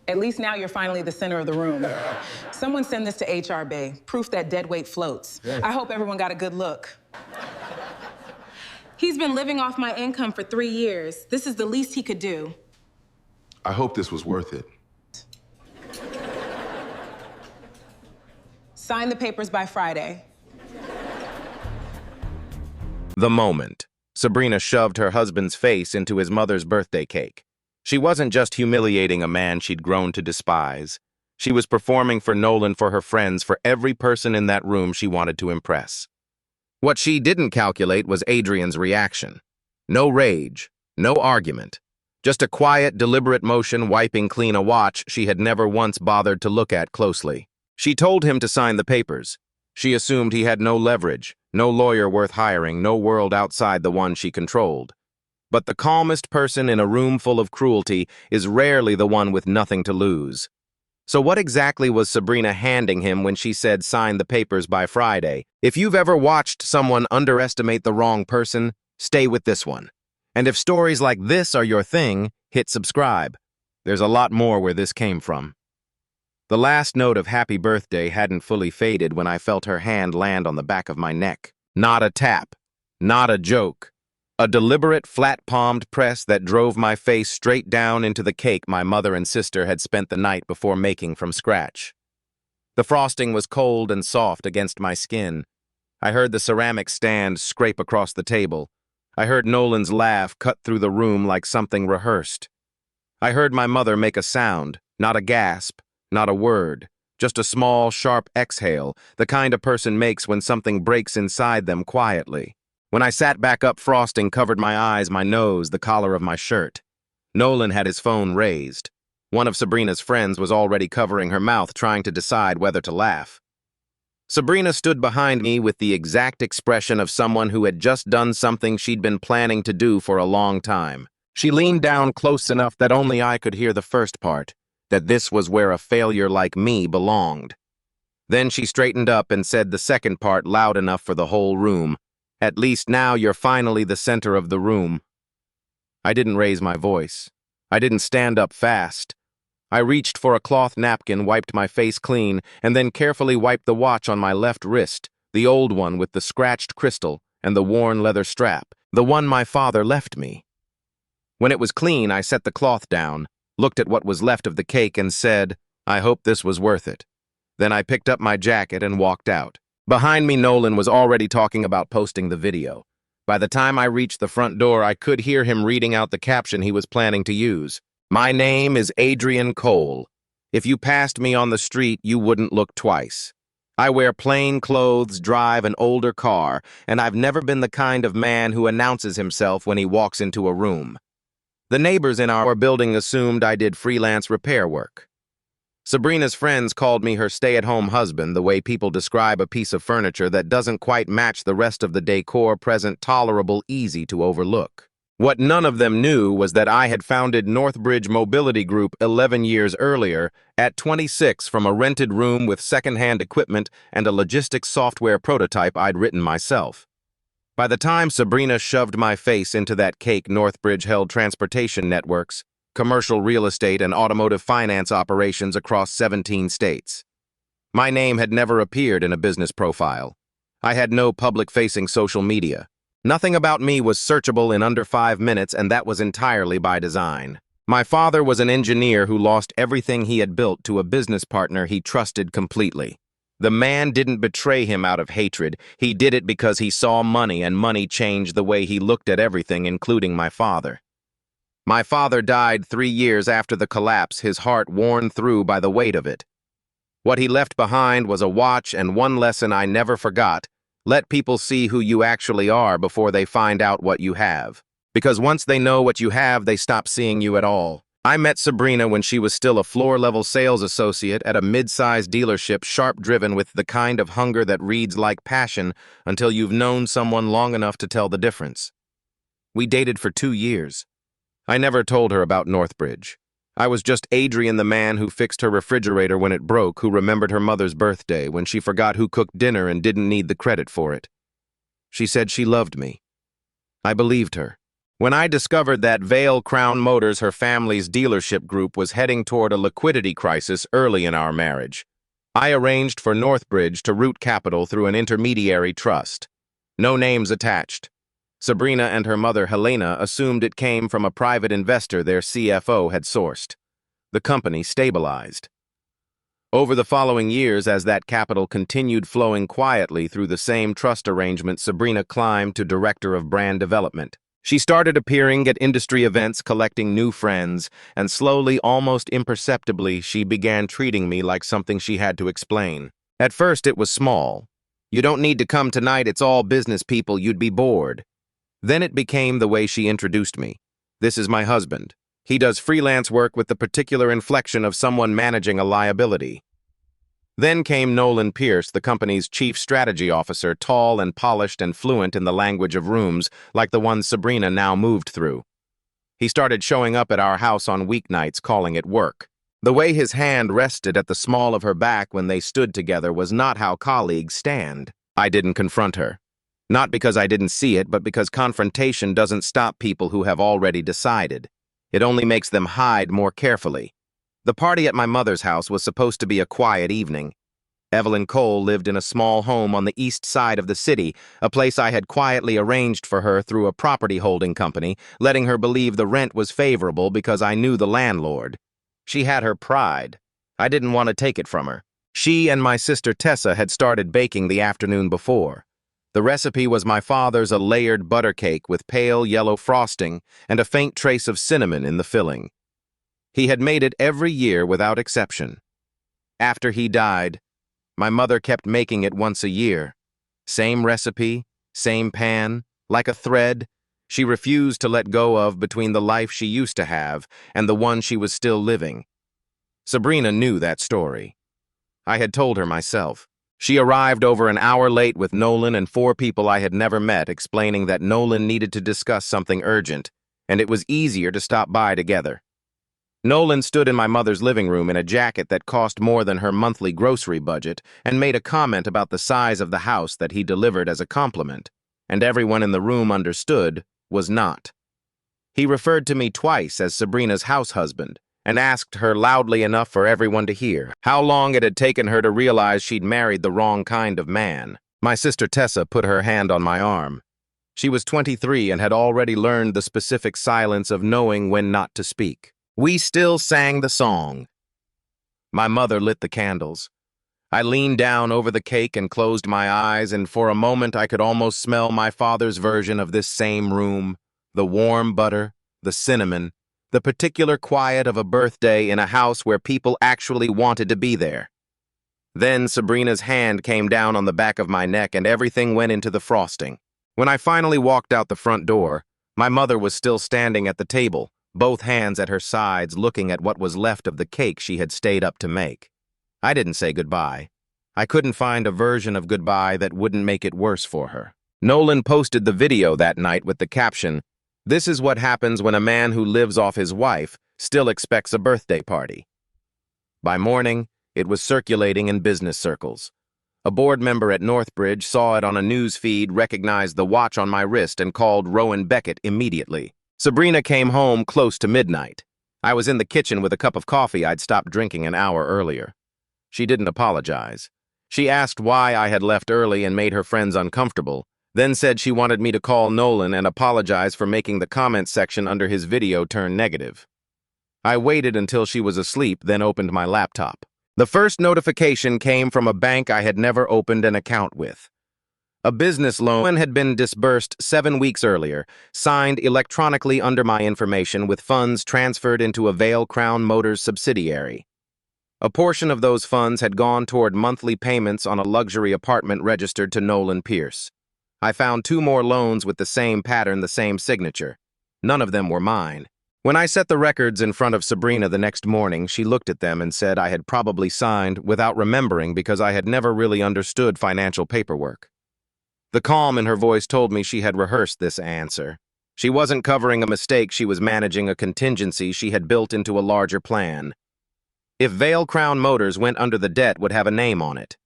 At least now you're finally the center of the room. Someone send this to HR Bay, proof that dead weight floats. I hope everyone got a good look. He's been living off my income for 3 years. This is the least he could do. I hope this was worth it. Sign the papers by Friday. The moment. Sabrina shoved her husband's face into his mother's birthday cake. She wasn't just humiliating a man she'd grown to despise. She was performing for Nolan, for her friends, for every person in that room she wanted to impress. What she didn't calculate was Adrien's reaction. No rage, no argument. Just a quiet, deliberate motion wiping clean a watch she had never once bothered to look at closely. She told him to sign the papers. She assumed he had no leverage, no lawyer worth hiring, no world outside the one she controlled. But the calmest person in a room full of cruelty is rarely the one with nothing to lose. So what exactly was Sabrina handing him when she said sign the papers by Friday? If you've ever watched someone underestimate the wrong person, stay with this one. And if stories like this are your thing, hit subscribe. There's a lot more where this came from. The last note of happy birthday hadn't fully faded when I felt her hand land on the back of my neck. Not a tap, not a joke. A deliberate, flat-palmed press that drove my face straight down into the cake my mother and sister had spent the night before making from scratch. The frosting was cold and soft against my skin. I heard the ceramic stand scrape across the table. I heard Nolan's laugh cut through the room like something rehearsed. I heard my mother make a sound, not a gasp, not a word, just a small, sharp exhale, the kind a person makes when something breaks inside them quietly. When I sat back up, frosting covered my eyes, my nose, the collar of my shirt. Nolan had his phone raised. One of Sabrina's friends was already covering her mouth, trying to decide whether to laugh. Sabrina stood behind me with the exact expression of someone who had just done something she'd been planning to do for a long time. She leaned down close enough that only I could hear the first part, that this was where a failure like me belonged. Then she straightened up and said the second part loud enough for the whole room. At least now you're finally the center of the room. I didn't raise my voice. I didn't stand up fast. I reached for a cloth napkin, wiped my face clean, and then carefully wiped the watch on my left wrist, the old one with the scratched crystal and the worn leather strap, the one my father left me. When it was clean, I set the cloth down, looked at what was left of the cake and said, I hope this was worth it. Then I picked up my jacket and walked out. Behind me, Nolan was already talking about posting the video. By the time I reached the front door, I could hear him reading out the caption he was planning to use. My name is Adrien Cole. If you passed me on the street, you wouldn't look twice. I wear plain clothes, drive an older car, and I've never been the kind of man who announces himself when he walks into a room. The neighbors in our building assumed I did freelance repair work. Sabrina's friends called me her stay-at-home husband, the way people describe a piece of furniture that doesn't quite match the rest of the decor present, tolerable, easy to overlook. What none of them knew was that I had founded Northbridge Mobility Group 11 years earlier, at 26, from a rented room with second-hand equipment and a logistics software prototype I'd written myself. By the time Sabrina shoved my face into that cake, Northbridge held transportation networks, commercial real estate, and automotive finance operations across 17 states. My name had never appeared in a business profile. I had no public-facing social media. Nothing about me was searchable in under 5 minutes, and that was entirely by design. My father was an engineer who lost everything he had built to a business partner he trusted completely. The man didn't betray him out of hatred. He did it because he saw money, and money changed the way he looked at everything, including my father. My father died 3 years after the collapse, his heart worn through by the weight of it. What he left behind was a watch and one lesson I never forgot. Let people see who you actually are before they find out what you have. Because once they know what you have, they stop seeing you at all. I met Sabrina when she was still a floor-level sales associate at a mid-sized dealership, sharp-driven with the kind of hunger that reads like passion until you've known someone long enough to tell the difference. We dated for 2 years. I never told her about Northbridge. I was just Adrien, the man who fixed her refrigerator when it broke, who remembered her mother's birthday when she forgot who cooked dinner and didn't need the credit for it. She said she loved me. I believed her. When I discovered that Vale Crown Motors, her family's dealership group, was heading toward a liquidity crisis early in our marriage, I arranged for Northbridge to route capital through an intermediary trust. No names attached. Sabrina and her mother Helena assumed it came from a private investor their CFO had sourced. The company stabilized. Over the following years, as that capital continued flowing quietly through the same trust arrangement, Sabrina climbed to Director of Brand Development. She started appearing at industry events, collecting new friends, and slowly, almost imperceptibly, she began treating me like something she had to explain. At first, it was small. "You don't need to come tonight, it's all business people, you'd be bored." Then it became the way she introduced me. "This is my husband. He does freelance work with the particular inflection of someone managing a liability." Then came Nolan Pierce, the company's chief strategy officer, tall and polished and fluent in the language of rooms, like the one Sabrina now moved through. He started showing up at our house on weeknights, calling it work. The way his hand rested at the small of her back when they stood together was not how colleagues stand. I didn't confront her. Not because I didn't see it, but because confrontation doesn't stop people who have already decided. It only makes them hide more carefully. The party at my mother's house was supposed to be a quiet evening. Evelyn Cole lived in a small home on the east side of the city, a place I had quietly arranged for her through a property holding company, letting her believe the rent was favorable because I knew the landlord. She had her pride. I didn't want to take it from her. She and my sister Tessa had started baking the afternoon before. The recipe was my father's, a layered butter cake with pale yellow frosting and a faint trace of cinnamon in the filling. He had made it every year without exception. After he died, my mother kept making it once a year. Same recipe, same pan, like a thread she refused to let go of between the life she used to have and the one she was still living. Sabrina knew that story. I had told her myself. She arrived over an hour late with Nolan and 4 people I had never met, explaining that Nolan needed to discuss something urgent, and it was easier to stop by together. Nolan stood in my mother's living room in a jacket that cost more than her monthly grocery budget and made a comment about the size of the house that he delivered as a compliment, and everyone in the room understood was not. He referred to me twice as Sabrina's house husband and asked her loudly enough for everyone to hear how long it had taken her to realize she'd married the wrong kind of man. My sister Tessa put her hand on my arm. She was 23 and had already learned the specific silence of knowing when not to speak. We still sang the song. My mother lit the candles. I leaned down over the cake and closed my eyes, and for a moment I could almost smell my father's version of this same room, the warm butter, the cinnamon, the particular quiet of a birthday in a house where people actually wanted to be there. Then Sabrina's hand came down on the back of my neck and everything went into the frosting. When I finally walked out the front door, my mother was still standing at the table, both hands at her sides, looking at what was left of the cake she had stayed up to make. I didn't say goodbye. I couldn't find a version of goodbye that wouldn't make it worse for her. Nolan posted the video that night with the caption, "This is what happens when a man who lives off his wife still expects a birthday party." By morning, it was circulating in business circles. A board member at Northbridge saw it on a news feed, recognized the watch on my wrist, and called Rowan Beckett immediately. Sabrina came home close to midnight. I was in the kitchen with a cup of coffee I'd stopped drinking an hour earlier. She didn't apologize. She asked why I had left early and made her friends uncomfortable, then said she wanted me to call Nolan and apologize for making the comment section under his video turn negative. I waited until she was asleep, then opened my laptop. The first notification came from a bank I had never opened an account with. A business loan had been disbursed 7 weeks earlier, signed electronically under my information with funds transferred into a Vale Crown Motors subsidiary. A portion of those funds had gone toward monthly payments on a luxury apartment registered to Nolan Pierce. I found 2 more loans with the same pattern, the same signature. None of them were mine. When I set the records in front of Sabrina the next morning, she looked at them and said I had probably signed without remembering because I had never really understood financial paperwork. The calm in her voice told me she had rehearsed this answer. She wasn't covering a mistake, she was managing a contingency she had built into a larger plan. If Vale Crown Motors went under, the debt would have a name on it.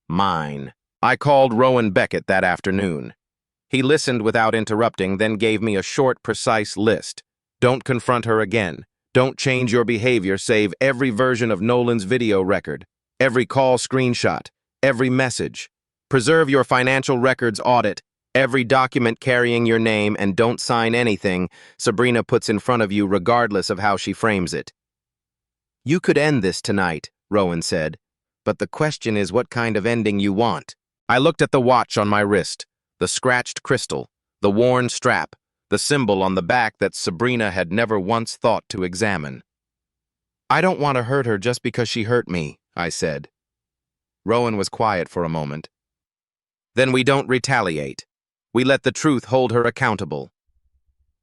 Mine. I called Rowan Beckett that afternoon. He listened without interrupting, then gave me a short, precise list. Don't confront her again. Don't change your behavior. Save every version of Nolan's video record, every call screenshot, every message. Preserve your financial records audit, every document carrying your name, and don't sign anything Sabrina puts in front of you regardless of how she frames it. You could end this tonight, Rowan said, but the question is what kind of ending you want. I looked at the watch on my wrist, the scratched crystal, the worn strap, the symbol on the back that Sabrina had never once thought to examine. I don't want to hurt her just because she hurt me, I said. Rowan was quiet for a moment. Then we don't retaliate. We let the truth hold her accountable.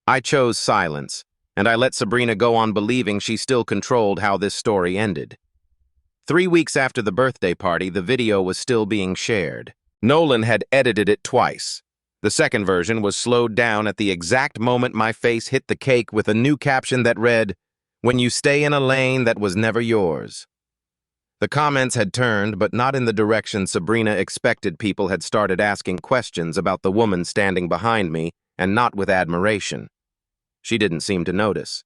I chose silence, and I let Sabrina go on believing she still controlled how this story ended. 3 weeks after the birthday party, the video was still being shared. Nolan had edited it twice. The second version was slowed down at the exact moment my face hit the cake with a new caption that read, "When you stay in a lane that was never yours." The comments had turned, but not in the direction Sabrina expected. People had started asking questions about the woman standing behind me, and not with admiration. She didn't seem to notice.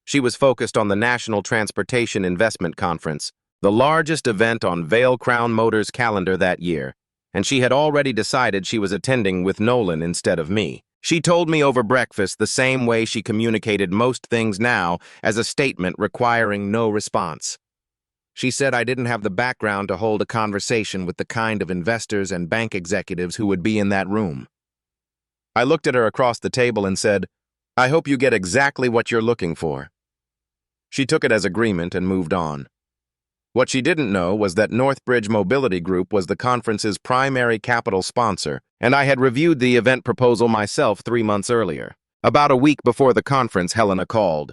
She was focused on the National Transportation Investment Conference, the largest event on Vale Crown Motors' calendar that year, and she had already decided she was attending with Nolan instead of me. She told me over breakfast the same way she communicated most things now, as a statement requiring no response. She said I didn't have the background to hold a conversation with the kind of investors and bank executives who would be in that room. I looked at her across the table and said, "I hope you get exactly what you're looking for." She took it as agreement and moved on. What she didn't know was that Northbridge Mobility Group was the conference's primary capital sponsor, and I had reviewed the event proposal myself 3 months earlier. About a week before the conference, Helena called.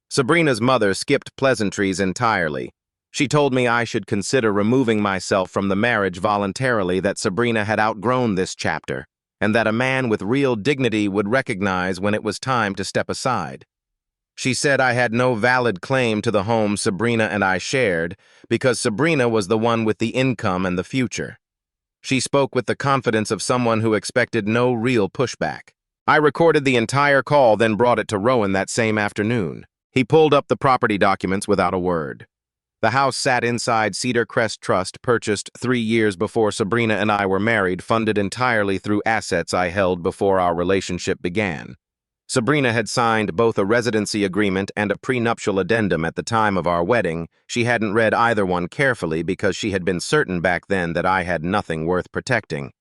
Sabrina's mother skipped pleasantries entirely. She told me I should consider removing myself from the marriage voluntarily, that Sabrina had outgrown this chapter, and that a man with real dignity would recognize when it was time to step aside. She said I had no valid claim to the home Sabrina and I shared, because Sabrina was the one with the income and the future. She spoke with the confidence of someone who expected no real pushback. I recorded the entire call, then brought it to Rowan that same afternoon. He pulled up the property documents without a word. The house sat inside Cedar Crest Trust, purchased 3 years before Sabrina and I were married, funded entirely through assets I held before our relationship began. Sabrina had signed both a residency agreement and a prenuptial addendum at the time of our wedding. She hadn't read either one carefully because she had been certain back then that I had nothing worth protecting.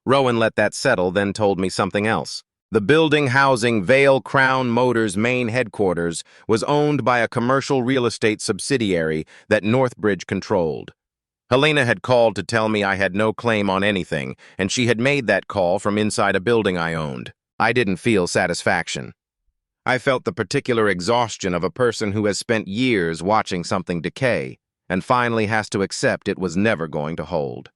Rowan let that settle, then told me something else. The building housing Vale Crown Motors' main headquarters was owned by a commercial real estate subsidiary that Northbridge controlled. Helena had called to tell me I had no claim on anything, and she had made that call from inside a building I owned. I didn't feel satisfaction. I felt the particular exhaustion of a person who has spent years watching something decay, and finally has to accept it was never going to hold.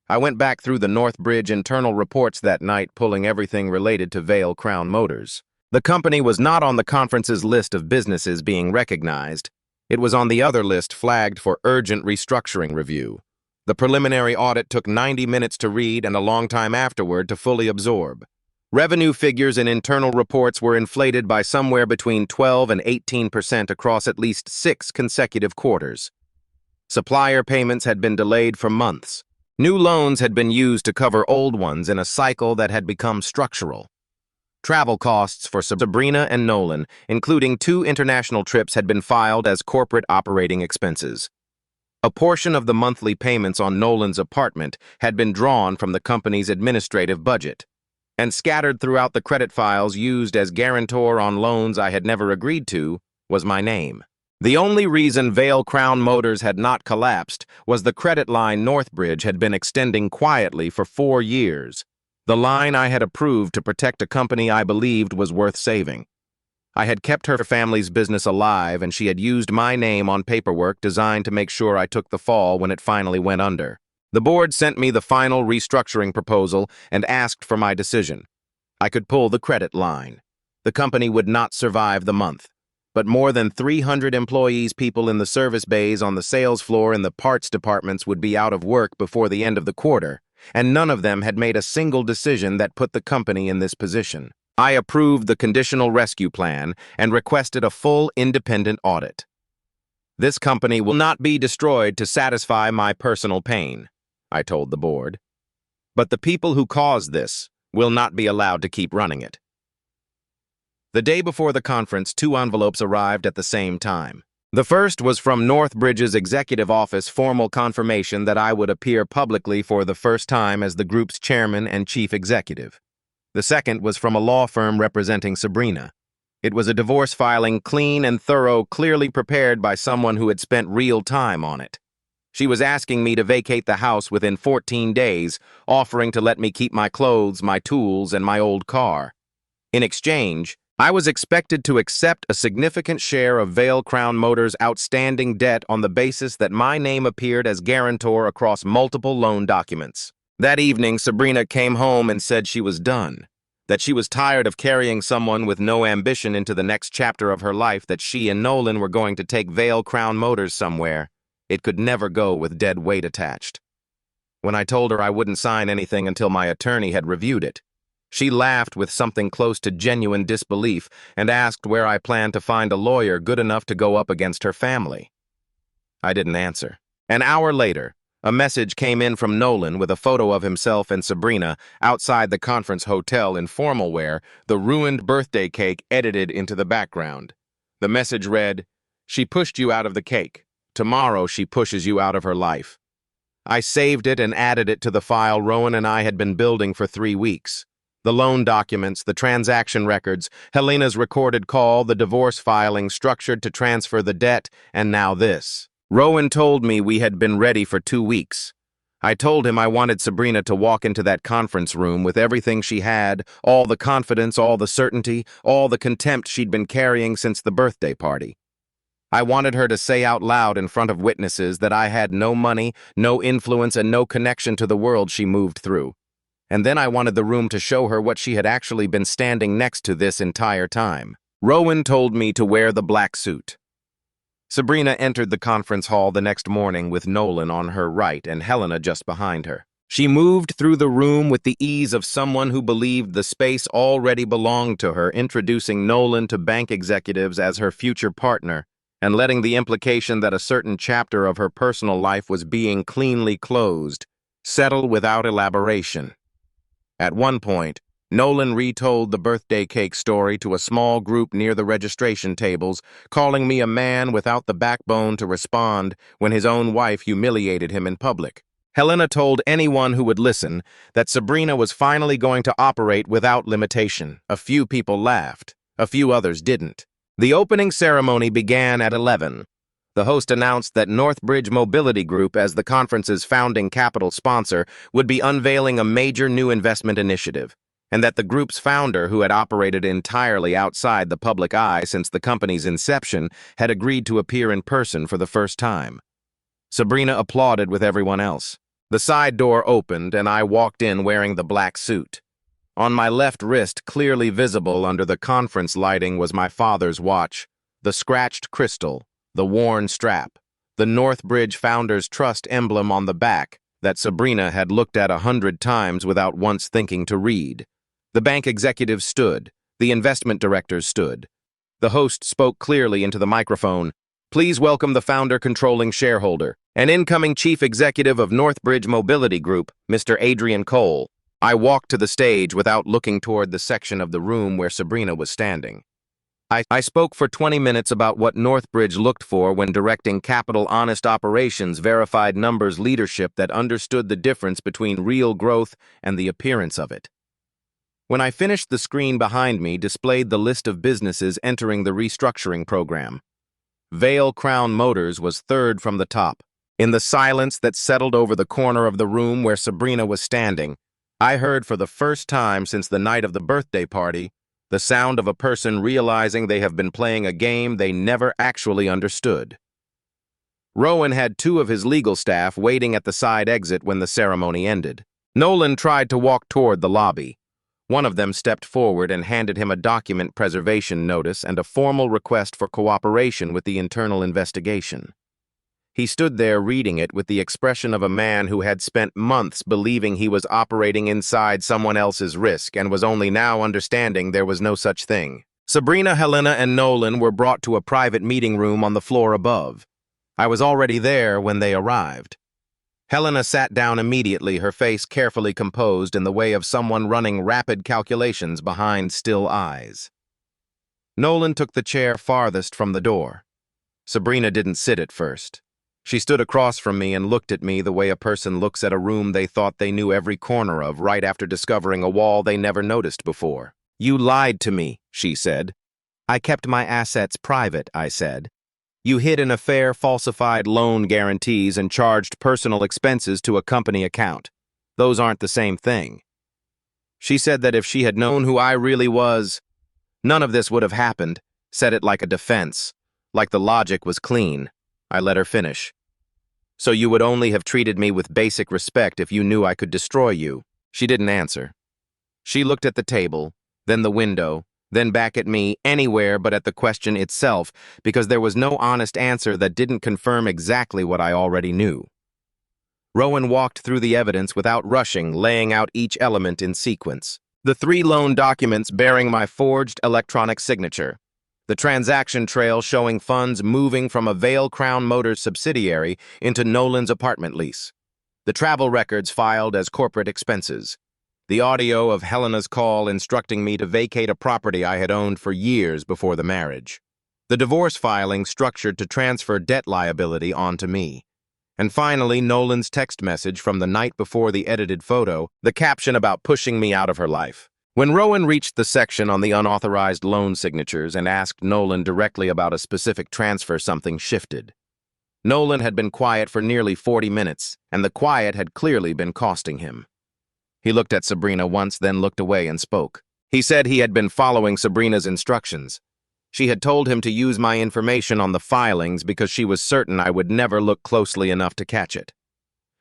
I went back through the Northbridge internal reports that night, pulling everything related to Vale Crown Motors. The company was not on the conference's list of businesses being recognized. It was on the other list flagged for urgent restructuring review. The preliminary audit took 90 minutes to read and a long time afterward to fully absorb. Revenue figures in internal reports were inflated by somewhere between 12 and 18% across at least 6 consecutive quarters. Supplier payments had been delayed for months. New loans had been used to cover old ones in a cycle that had become structural. Travel costs for Sabrina and Nolan, including 2 international trips, had been filed as corporate operating expenses. A portion of the monthly payments on Nolan's apartment had been drawn from the company's administrative budget, and scattered throughout the credit files used as guarantor on loans I had never agreed to was my name. The only reason Vale Crown Motors had not collapsed was the credit line Northbridge had been extending quietly for 4 years, the line I had approved to protect a company I believed was worth saving. I had kept her family's business alive, and she had used my name on paperwork designed to make sure I took the fall when it finally went under. The board sent me the final restructuring proposal and asked for my decision. I could pull the credit line. The company would not survive the month, but more than 300 employees, people in the service bays, on the sales floor, and the parts departments would be out of work before the end of the quarter, and none of them had made a single decision that put the company in this position. I approved the conditional rescue plan and requested a full independent audit. This company will not be destroyed to satisfy my personal pain, I told the board. But the people who caused this will not be allowed to keep running it. The day before the conference, 2 envelopes arrived at the same time. The first was from Northbridge's executive office formal confirmation that I would appear publicly for the first time as the group's chairman and chief executive. The second was from a law firm representing Sabrina. It was a divorce filing, clean and thorough, clearly prepared by someone who had spent real time on it. She was asking me to vacate the house within 14 days, offering to let me keep my clothes, my tools, and my old car. In exchange, I was expected to accept a significant share of Vale Crown Motors' outstanding debt on the basis that my name appeared as guarantor across multiple loan documents. That evening, Sabrina came home and said she was done, that she was tired of carrying someone with no ambition into the next chapter of her life, that she and Nolan were going to take Vale Crown Motors somewhere. It could never go with dead weight attached. When I told her I wouldn't sign anything until my attorney had reviewed it, she laughed with something close to genuine disbelief and asked where I planned to find a lawyer good enough to go up against her family. I didn't answer. An hour later, a message came in from Nolan with a photo of himself and Sabrina outside the conference hotel in formal wear, the ruined birthday cake edited into the background. The message read, "She pushed you out of the cake. Tomorrow she pushes you out of her life." I saved it and added it to the file Rowan and I had been building for 3 weeks. The loan documents, the transaction records, Helena's recorded call, the divorce filing structured to transfer the debt, and now this. Rowan told me we had been ready for 2 weeks. I told him I wanted Sabrina to walk into that conference room with everything she had, all the confidence, all the certainty, all the contempt she'd been carrying since the birthday party. I wanted her to say out loud in front of witnesses that I had no money, no influence, and no connection to the world she moved through. And then I wanted the room to show her what she had actually been standing next to this entire time. Rowan told me to wear the black suit. Sabrina entered the conference hall the next morning with Nolan on her right and Helena just behind her. She moved through the room with the ease of someone who believed the space already belonged to her, introducing Nolan to bank executives as her future partner, and letting the implication that a certain chapter of her personal life was being cleanly closed settle without elaboration. At one point, Nolan retold the birthday cake story to a small group near the registration tables, calling me a man without the backbone to respond when his own wife humiliated him in public. Helena told anyone who would listen that Sabrina was finally going to operate without limitation. A few people laughed. A few others didn't. The opening ceremony began at 11. The host announced that Northbridge Mobility Group, as the conference's founding capital sponsor, would be unveiling a major new investment initiative, and that the group's founder, who had operated entirely outside the public eye since the company's inception, had agreed to appear in person for the first time. Sabrina applauded with everyone else. The side door opened, and I walked in wearing the black suit. On my left wrist, clearly visible under the conference lighting, was my father's watch, the scratched crystal, the worn strap, the Northbridge Founders Trust emblem on the back that Sabrina had looked at 100 times without once thinking to read. The bank executives stood. The investment directors stood. The host spoke clearly into the microphone. "Please welcome the founder-controlling shareholder, and incoming chief executive of Northbridge Mobility Group, Mr. Adrien Cole." I walked to the stage without looking toward the section of the room where Sabrina was standing. I spoke for 20 minutes about what Northbridge looked for when directing capital honest operations, verified numbers leadership that understood the difference between real growth and the appearance of it. When I finished, the screen behind me displayed the list of businesses entering the restructuring program. Vale Crown Motors was third from the top. In the silence that settled over the corner of the room where Sabrina was standing, I heard for the first time since the night of the birthday party the sound of a person realizing they have been playing a game they never actually understood. Rowan had 2 of his legal staff waiting at the side exit when the ceremony ended. Nolan tried to walk toward the lobby. One of them stepped forward and handed him a document preservation notice and a formal request for cooperation with the internal investigation. He stood there reading it with the expression of a man who had spent months believing he was operating inside someone else's risk and was only now understanding there was no such thing. Sabrina, Helena, and Nolan were brought to a private meeting room on the floor above. I was already there when they arrived. Helena sat down immediately, her face carefully composed in the way of someone running rapid calculations behind still eyes. Nolan took the chair farthest from the door. Sabrina didn't sit at first. She stood across from me and looked at me the way a person looks at a room they thought they knew every corner of right after discovering a wall they never noticed before. "You lied to me," she said. "I kept my assets private," I said. "You hid an affair, falsified loan guarantees, and charged personal expenses to a company account. Those aren't the same thing." She said that if she had known who I really was, none of this would have happened, said it like a defense, like the logic was clean. I let her finish. "So you would only have treated me with basic respect if you knew I could destroy you." She didn't answer. She looked at the table, then the window, then back at me, anywhere but at the question itself, because there was no honest answer that didn't confirm exactly what I already knew. Rowan walked through the evidence without rushing, laying out each element in sequence. The 3 loan documents bearing my forged electronic signature. The transaction trail showing funds moving from a Vale Crown Motors subsidiary into Nolan's apartment lease. The travel records filed as corporate expenses. The audio of Helena's call instructing me to vacate a property I had owned for years before the marriage. The divorce filing structured to transfer debt liability onto me. And finally, Nolan's text message from the night before the edited photo, the caption about pushing me out of her life. When Rowan reached the section on the unauthorized loan signatures and asked Nolan directly about a specific transfer, something shifted. Nolan had been quiet for nearly 40 minutes, and the quiet had clearly been costing him. He looked at Sabrina once, then looked away and spoke. He said he had been following Sabrina's instructions. She had told him to use my information on the filings because she was certain I would never look closely enough to catch it.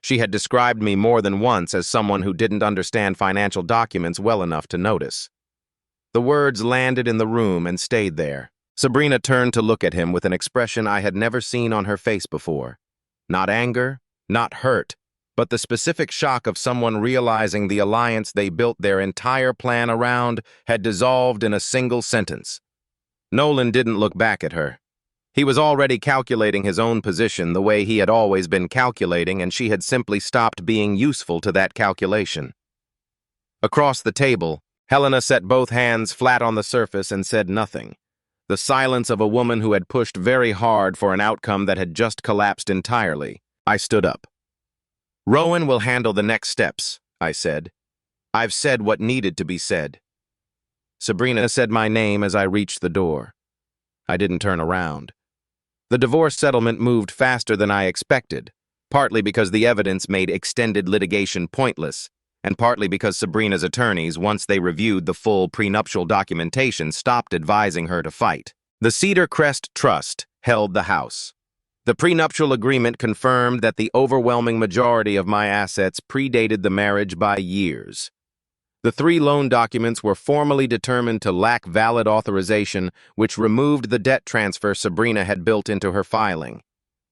She had described me more than once as someone who didn't understand financial documents well enough to notice. The words landed in the room and stayed there. Sabrina turned to look at him with an expression I had never seen on her face before. Not anger, not hurt, but the specific shock of someone realizing the alliance they built their entire plan around had dissolved in a single sentence. Nolan didn't look back at her. He was already calculating his own position the way he had always been calculating, and she had simply stopped being useful to that calculation. Across the table, Helena set both hands flat on the surface and said nothing. The silence of a woman who had pushed very hard for an outcome that had just collapsed entirely. I stood up. "Rowan will handle the next steps," I said. "I've said what needed to be said." Sabrina said my name as I reached the door. I didn't turn around. The divorce settlement moved faster than I expected, partly because the evidence made extended litigation pointless, and partly because Sabrina's attorneys, once they reviewed the full prenuptial documentation, stopped advising her to fight. The Cedar Crest Trust held the house. The prenuptial agreement confirmed that the overwhelming majority of my assets predated the marriage by years. The 3 loan documents were formally determined to lack valid authorization, which removed the debt transfer Sabrina had built into her filing.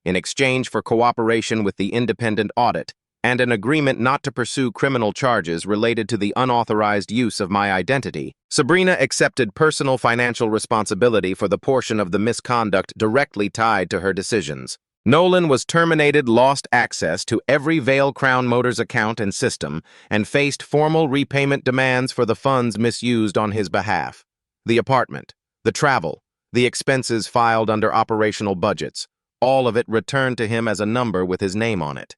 In exchange for cooperation with the independent audit and an agreement not to pursue criminal charges related to the unauthorized use of my identity, Sabrina accepted personal financial responsibility for the portion of the misconduct directly tied to her decisions. Nolan was terminated, lost access to every Vale Crown Motors account and system, and faced formal repayment demands for the funds misused on his behalf. The apartment, the travel, the expenses filed under operational budgets, all of it returned to him as a number with his name on it.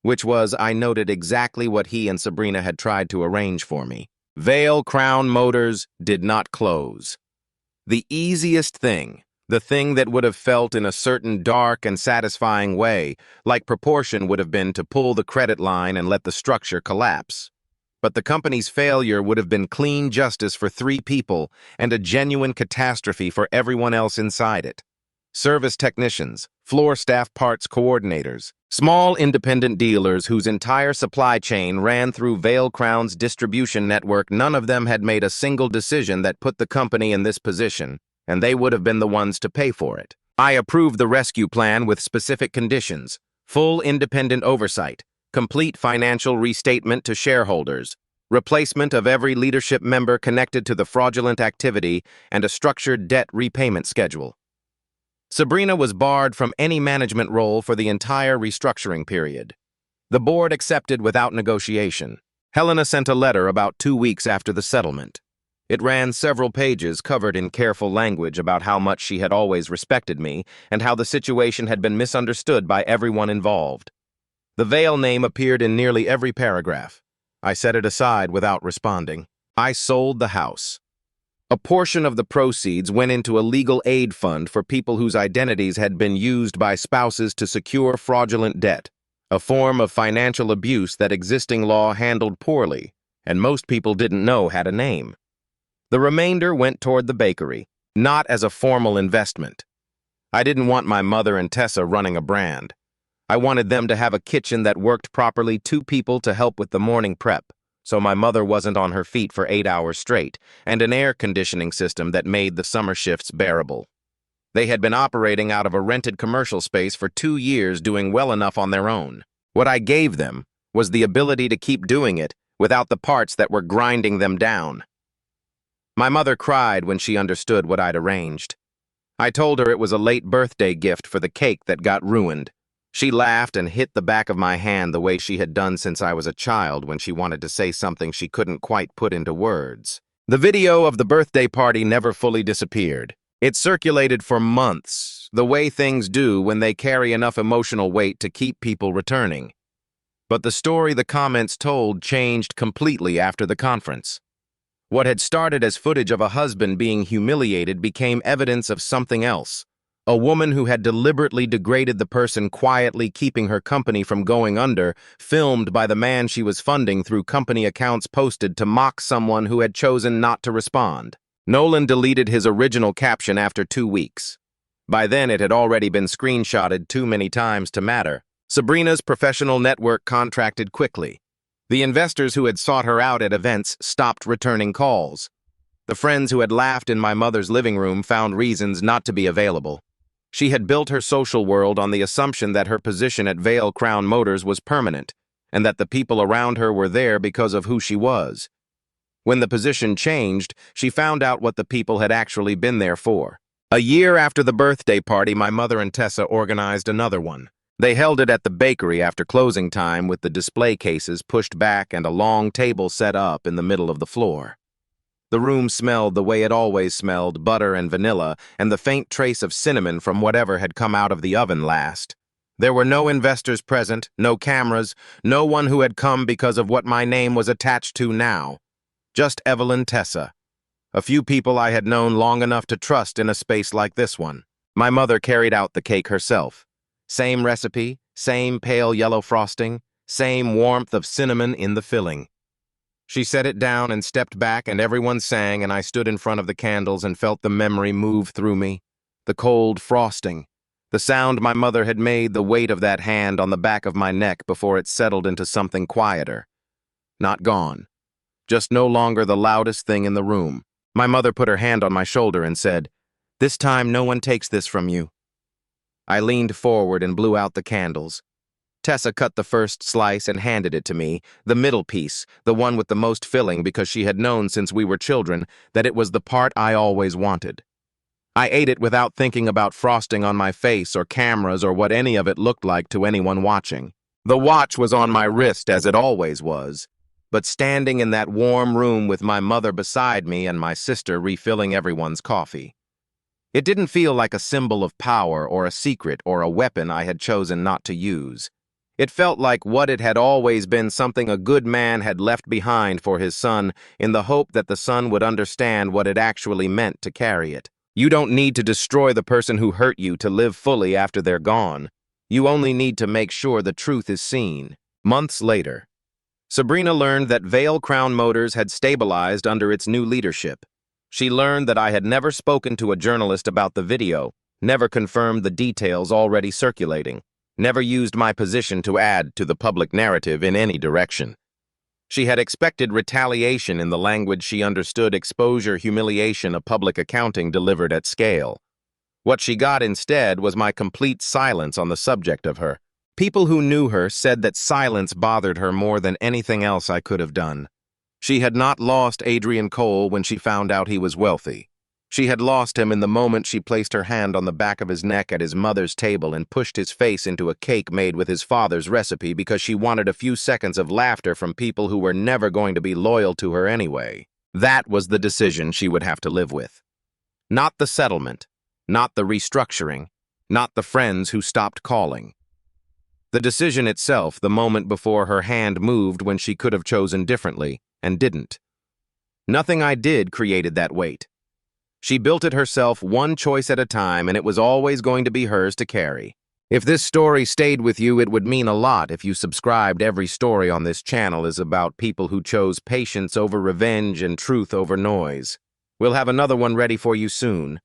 Which was, I noted, exactly what he and Sabrina had tried to arrange for me. Vale Crown Motors did not close. The easiest thing, the thing that would have felt in a certain dark and satisfying way, like proportion, would have been to pull the credit line and let the structure collapse. But the company's failure would have been clean justice for 3 people and a genuine catastrophe for everyone else inside it. Service technicians, floor staff, parts coordinators, small independent dealers whose entire supply chain ran through Vale Crown's distribution network. None of them had made a single decision that put the company in this position, and they would have been the ones to pay for it. I approved the rescue plan with specific conditions: full independent oversight, complete financial restatement to shareholders, replacement of every leadership member connected to the fraudulent activity, and a structured debt repayment schedule. Sabrina was barred from any management role for the entire restructuring period. The board accepted without negotiation. Helena sent a letter about 2 weeks after the settlement. It ran several pages covered in careful language about how much she had always respected me and how the situation had been misunderstood by everyone involved. The Vale name appeared in nearly every paragraph. I set it aside without responding. I sold the house. A portion of the proceeds went into a legal aid fund for people whose identities had been used by spouses to secure fraudulent debt, a form of financial abuse that existing law handled poorly, and most people didn't know had a name. The remainder went toward the bakery, not as a formal investment. I didn't want my mother and Tessa running a brand. I wanted them to have a kitchen that worked properly, 2 people to help with the morning prep, so my mother wasn't on her feet for 8 hours straight, and an air conditioning system that made the summer shifts bearable. They had been operating out of a rented commercial space for 2 years, doing well enough on their own. What I gave them was the ability to keep doing it without the parts that were grinding them down. My mother cried when she understood what I'd arranged. I told her it was a late birthday gift for the cake that got ruined. She laughed and hit the back of my hand the way she had done since I was a child when she wanted to say something she couldn't quite put into words. The video of the birthday party never fully disappeared. It circulated for months, the way things do when they carry enough emotional weight to keep people returning. But the story the comments told changed completely after the conference. What had started as footage of a husband being humiliated became evidence of something else. A woman who had deliberately degraded the person quietly keeping her company from going under, filmed by the man she was funding through company accounts posted to mock someone who had chosen not to respond. Nolan deleted his original caption after 2 weeks. By then, it had already been screenshotted too many times to matter. Sabrina's professional network contracted quickly. The investors who had sought her out at events stopped returning calls. The friends who had laughed in my mother's living room found reasons not to be available. She had built her social world on the assumption that her position at Vale Crown Motors was permanent, and that the people around her were there because of who she was. When the position changed, she found out what the people had actually been there for. A year after the birthday party, my mother and Tessa organized another one. They held it at the bakery after closing time with the display cases pushed back and a long table set up in the middle of the floor. The room smelled the way it always smelled, butter and vanilla, and the faint trace of cinnamon from whatever had come out of the oven last. There were no investors present, no cameras, no one who had come because of what my name was attached to now. Just Evelyn, Tessa. A few people I had known long enough to trust in a space like this one. My mother carried out the cake herself. Same recipe, same pale yellow frosting, same warmth of cinnamon in the filling. She set it down and stepped back, and everyone sang, and I stood in front of the candles and felt the memory move through me. The cold frosting, the sound my mother had made, the weight of that hand on the back of my neck before it settled into something quieter. Not gone. Just no longer the loudest thing in the room. My mother put her hand on my shoulder and said, "This time no one takes this from you." I leaned forward and blew out the candles. Tessa cut the first slice and handed it to me, the middle piece, the one with the most filling, because she had known since we were children that it was the part I always wanted. I ate it without thinking about frosting on my face or cameras or what any of it looked like to anyone watching. The watch was on my wrist, as it always was, but standing in that warm room with my mother beside me and my sister refilling everyone's coffee. It didn't feel like a symbol of power or a secret or a weapon I had chosen not to use. It felt like what it had always been, something a good man had left behind for his son in the hope that the son would understand what it actually meant to carry it. You don't need to destroy the person who hurt you to live fully after they're gone. You only need to make sure the truth is seen. Months later, Sabrina learned that Vale Crown Motors had stabilized under its new leadership. She learned that I had never spoken to a journalist about the video, never confirmed the details already circulating, never used my position to add to the public narrative in any direction. She had expected retaliation in the language she understood: exposure, humiliation, a public accounting delivered at scale. What she got instead was my complete silence on the subject of her. People who knew her said that silence bothered her more than anything else I could have done. She had not lost Adrien Cole when she found out he was wealthy. She had lost him in the moment she placed her hand on the back of his neck at his mother's table and pushed his face into a cake made with his father's recipe because she wanted a few seconds of laughter from people who were never going to be loyal to her anyway. That was the decision she would have to live with. Not the settlement, not the restructuring, not the friends who stopped calling. The decision itself, the moment before her hand moved when she could have chosen differently, and didn't. Nothing I did created that weight. She built it herself one choice at a time, and it was always going to be hers to carry. If this story stayed with you, it would mean a lot if you subscribed. Every story on this channel is about people who chose patience over revenge and truth over noise. We'll have another one ready for you soon.